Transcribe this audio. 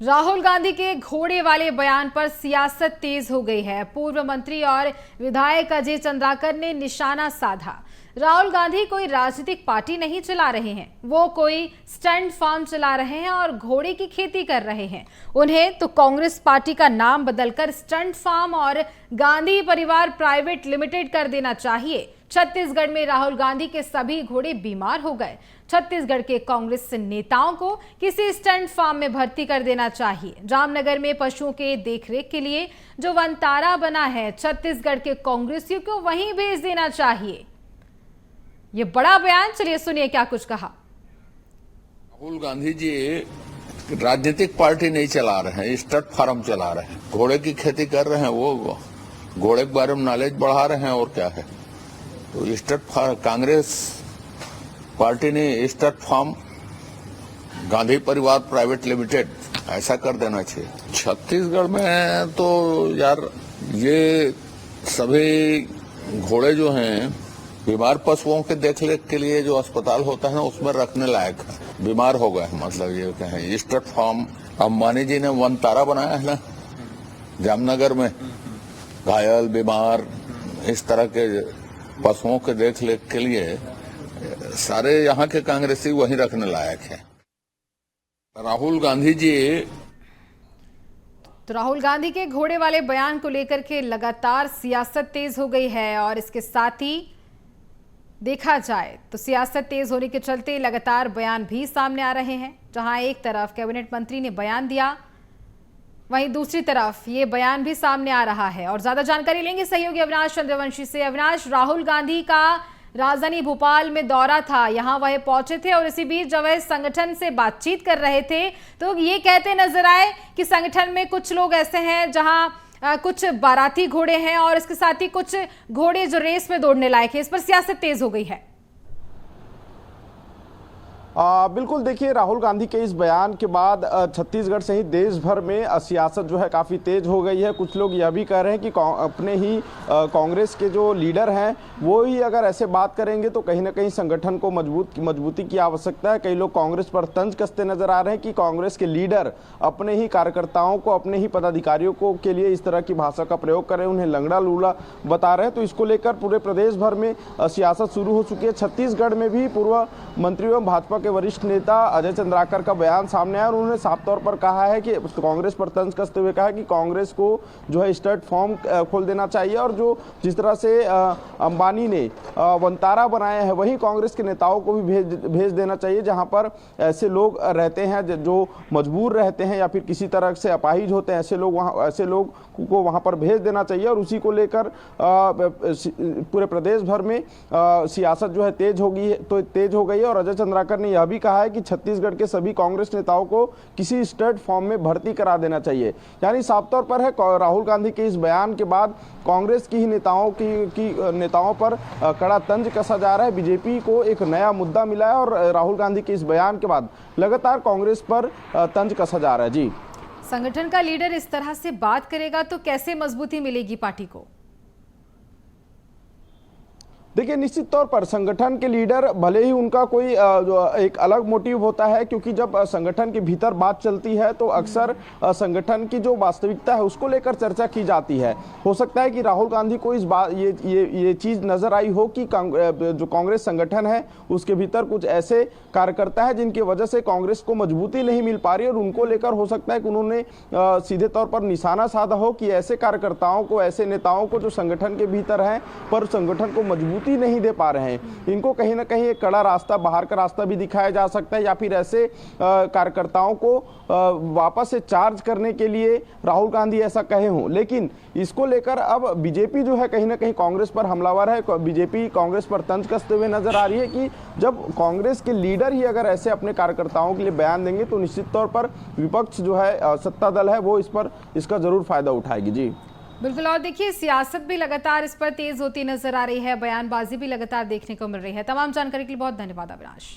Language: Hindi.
राहुल गांधी के घोड़े वाले बयान पर सियासत तेज हो गई है। पूर्व मंत्री और विधायक अजय चंद्राकर ने निशाना साधा। राहुल गांधी कोई राजनीतिक पार्टी नहीं चला रहे हैं, वो कोई स्टैंड फार्म चला रहे हैं और घोड़े की खेती कर रहे हैं। उन्हें तो कांग्रेस पार्टी का नाम बदलकर स्टैंड फार्म और गांधी परिवार प्राइवेट लिमिटेड कर देना चाहिए। छत्तीसगढ़ में राहुल गांधी के सभी घोड़े बीमार हो गए। छत्तीसगढ़ के कांग्रेस नेताओं को किसी स्टैंड फार्म में भर्ती कर देना चाहिए। जामनगर में पशुओं के देखरेख के लिए जो वनतारा बना है, छत्तीसगढ़ के कांग्रेसियों को वहीं भेज देना चाहिए। ये बड़ा बयान, चलिए सुनिए क्या कुछ कहा। राहुल गांधी जी राजनीतिक पार्टी नहीं चला रहे हैं, स्टड फार्म चला रहे हैं, घोड़े की खेती कर रहे हैं। वो घोड़े के बारे में नॉलेज बढ़ा रहे हैं और क्या है। तो स्टड फार्म कांग्रेस पार्टी ने स्टड फार्म गांधी परिवार प्राइवेट लिमिटेड ऐसा कर देना चाहिए। छत्तीसगढ़ में तो यार ये सभी घोड़े जो हैं बीमार पशुओं के देखरेख के लिए जो अस्पताल होता है ना, उसमें रखने लायक है। बीमार हो गए, मतलब ये कहें स्टड फार्म अंबानी जी ने वनतारा बनाया है ना जामनगर में, घायल बीमार इस तरह के पशुओं के देखरेख के लिए सारे यहाँ के कांग्रेसी वहीं रखने लायक है। राहुल गांधी जी तो राहुल गांधी के घोड़े वाले बयान को लेकर के लगातार सियासत तेज हो गई है और इसके साथ ही देखा जाए तो सियासत तेज होने के चलते लगातार बयान भी सामने आ रहे हैं। जहां एक तरफ कैबिनेट मंत्री ने बयान दिया, वहीं दूसरी तरफ ये बयान भी सामने आ रहा है। और ज्यादा जानकारी लेंगे सहयोगी अविनाश चंद्रवंशी से। अविनाश, राहुल गांधी का राजधानी भोपाल में दौरा था, यहां वह पहुंचे थे और इसी बीच जब वह संगठन से बातचीत कर रहे थे तो ये कहते नजर आए कि संगठन में कुछ लोग ऐसे हैं जहां कुछ बाराती घोड़े हैं और इसके साथ ही कुछ घोड़े जो रेस में दौड़ने लायक है। इस पर सियासत तेज हो गई है। बिल्कुल, देखिए राहुल गांधी के इस बयान के बाद छत्तीसगढ़ सहित देश भर में सियासत जो है काफ़ी तेज हो गई है। कुछ लोग यह भी कह रहे हैं कि अपने ही कांग्रेस के जो लीडर हैं वो ही अगर ऐसे बात करेंगे तो कहीं ना कहीं संगठन को मजबूती की आवश्यकता है। कई लोग कांग्रेस पर तंज कसते नजर आ रहे हैं कि कांग्रेस के लीडर अपने ही कार्यकर्ताओं को, अपने ही पदाधिकारियों को के लिए इस तरह की भाषा का प्रयोग करें, उन्हें लंगड़ा लूला बता रहे हैं। तो इसको लेकर पूरे प्रदेश भर में सियासत शुरू हो चुकी है। छत्तीसगढ़ में भी पूर्व मंत्री एवं भाजपा के वरिष्ठ नेता अजय चंद्राकर का बयान सामने आया और उन्होंने साफ तौर पर कहा है कि कांग्रेस पर तंज कसते हुए कहा कि कांग्रेस को जो है स्टड फार्म खोल देना चाहिए और जो जिस तरह से अंबानी ने वनतारा बनाया है वहीं कांग्रेस के नेताओं को भी भेज देना चाहिए, जहां पर ऐसे लोग रहते हैं जो मजबूर रहते हैं या फिर किसी तरह से अपाहिज होते हैं, ऐसे लोग को वहां पर भेज देना चाहिए। और उसी को लेकर पूरे प्रदेश भर में सियासत जो है तेज हो गई है। और अजय चंद्राकर ने यह भी कहा है कि छत्तीसगढ़ के सभी कांग्रेस नेताओं को किसी स्टड फॉर्म में भर्ती करा देना चाहिए। यानी साफ तौर पर है राहुल गांधी के इस बयान के बाद कांग्रेस की ही नेताओं पर कड़ा तंज कसा जा रहा है। बीजेपी को एक नया मुद्दा मिला है और राहुल गांधी के इस बयान के बाद लगातार कांग्रेस पर तंज कसा जा रहा है। जी, संगठन का लीडर इस तरह से बात करेगा तो कैसे मजबूती मिलेगी पार्टी को? देखिए, निश्चित तौर पर संगठन के लीडर भले ही उनका कोई एक अलग मोटिव होता है, क्योंकि जब संगठन के भीतर बात चलती है तो अक्सर संगठन की जो वास्तविकता है उसको लेकर चर्चा की जाती है। हो सकता है कि राहुल गांधी को इस बात ये चीज नजर आई हो कि जो कांग्रेस संगठन है उसके भीतर कुछ ऐसे कार्यकर्ता है जिनकी वजह से कांग्रेस को मजबूती नहीं मिल पा रही और उनको लेकर हो सकता है कि उन्होंने सीधे तौर पर निशाना साधा हो कि ऐसे कार्यकर्ताओं को, ऐसे नेताओं को जो संगठन के भीतर हैं पर संगठन को मजबूती नहीं दे पा रहे हैं, इनको कहीं ना कहीं एक कड़ा रास्ता, बाहर का रास्ता भी दिखाया जा सकता है या फिर ऐसे कार्यकर्ताओं को वापस से चार्ज करने के लिए राहुल गांधी ऐसा कहे हों। लेकिन इसको लेकर अब बीजेपी जो है कहीं ना कहीं कांग्रेस पर हमलावर है। बीजेपी कांग्रेस पर तंज कसते हुए नजर आ रही है कि जब कांग्रेस के लीडर ही अगर ऐसे अपने कार्यकर्ताओं के लिए बयान देंगे तो निश्चित तौर पर विपक्ष जो है, सत्ता दल है, वो इसका जरूर फायदा उठाएगी। जी बिल्कुल, और देखिए सियासत भी लगातार इस पर तेज होती नजर आ रही है, बयानबाजी भी लगातार देखने को मिल रही है। तमाम जानकारी के लिए बहुत धन्यवाद अविनाश।